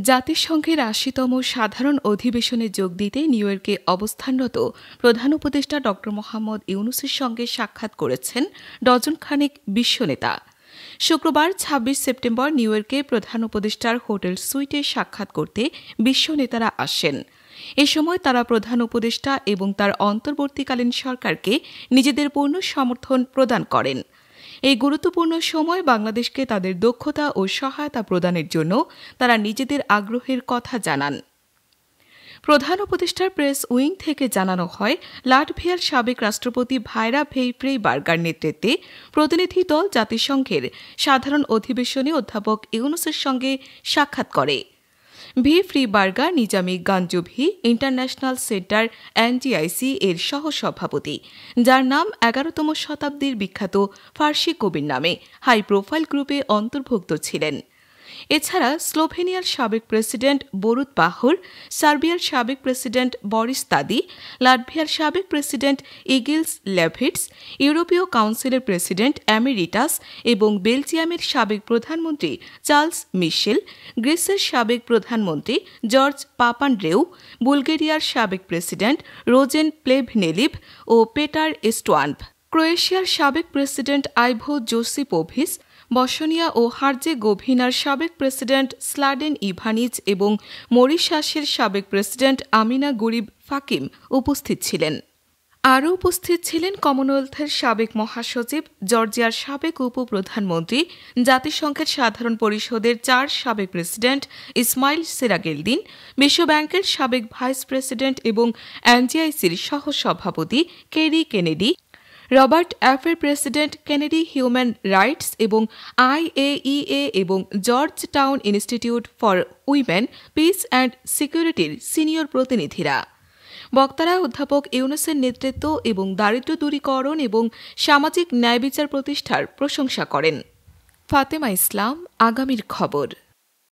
জাতিসংঘের ৮০তম সাধারণ অধিবেশনে যোগ দিতে নিউ ইয়র্কে অবস্থানরত প্রধান উপদেষ্টা ড মোহাম্মদ ইউনূসের সঙ্গে সাক্ষাৎ করেছেন ডজনখানেক বিশ্বনেতা। শুক্রবার ২৬ সেপ্টেম্বর নিউ ইয়র্কে প্রধান উপদেষ্টার হোটেল সুইটে সাক্ষাৎ করতে বিশ্বনেতারা আসেন। এ সময় তারা প্রধান উপদেষ্টা এবং তার অন্তর্বর্তীকালীন সরকারকে নিজেদের পূর্ণ সমর্থন প্রদান করেন। এই গুরুত্বপূর্ণ সময় বাংলাদেশকে তাদের দক্ষতা ও সহায়তা প্রদানের জন্য তারা নিজেদের আগ্রহের কথা জানান। প্রধান উপদেষ্টার প্রেস উইং থেকে জানানো হয়, লাটভিয়ার সাবেক রাষ্ট্রপতি ভাইরা ভেইফ্রেইবার্গার নেতৃত্বে প্রতিনিধি দল জাতিসংঘের সাধারণ অধিবেশনে অধ্যাপক ইউনূসের সঙ্গে সাক্ষাৎ করে। ভেইফ্রেইবার্গার নিজামী গাঞ্জুভি ইন্টারন্যাশনাল সেন্টার এনজিআইসি এর সহসভাপতি, যার নাম ১১তম শতাব্দীর বিখ্যাত ফার্সি কবির নামে হাই প্রোফাইল গ্রুপে অন্তর্ভুক্ত ছিলেন। এছাড়া স্লোভেনিয়ার সাবেক প্রেসিডেন্ট বরুত পাহর, সার্বিয়ার সাবেক প্রেসিডেন্ট বরিস তাদি, লাটভিয়ার সাবেক প্রেসিডেন্ট ইগিলস লেভিটস, ইউরোপীয় কাউন্সিলের প্রেসিডেন্ট এমেরিটাস এবং বেলজিয়ামের সাবেক প্রধানমন্ত্রী চার্লস মিশেল, গ্রিসের সাবেক প্রধানমন্ত্রী জর্জ পাপান্ড্রেউ, বুলগেরিয়ার সাবেক প্রেসিডেন্ট রোজেন প্লেভনেলিভ ও পেটার এস্টোয়ানভ, ক্রোয়েশিয়ার সাবেক প্রেসিডেন্ট আইভো জোসিপোভিচ, বসনিয়া ও হার্জেগোভিনার সাবেক প্রেসিডেন্ট স্লাডেন ইভানিচ এবং মরিশাসের সাবেক প্রেসিডেন্ট আমিনা গরিব ফাকিম উপস্থিত ছিলেন। আরও উপস্থিত ছিলেন কমনওয়েলথের সাবেক মহাসচিব, জর্জিয়ার সাবেক উপপ্রধানমন্ত্রী, জাতিসংঘের সাধারণ পরিষদের ৪ সাবেক প্রেসিডেন্ট ইসমাইল সেরাগেলদিন, বিশ্বব্যাংকের সাবেক ভাইস প্রেসিডেন্ট এবং এনজিআইসির সহসভাপতি কেরি কেনেডি, রবার্ট এফের প্রেসিডেন্ট কেনেডি হিউম্যান রাইটস এবং আইএইএ এবং Georgetown institute for women, peace and সিকিউরিটির সিনিয়র প্রতিনিধিরা। বক্তারা অধ্যাপক ইউনূসের নেতৃত্ব এবং দারিদ্র্য দূরীকরণ এবং সামাজিক ন্যায়বিচার প্রতিষ্ঠার প্রশংসা করেন। ফাতেমা ইসলাম, আগামীর খবর।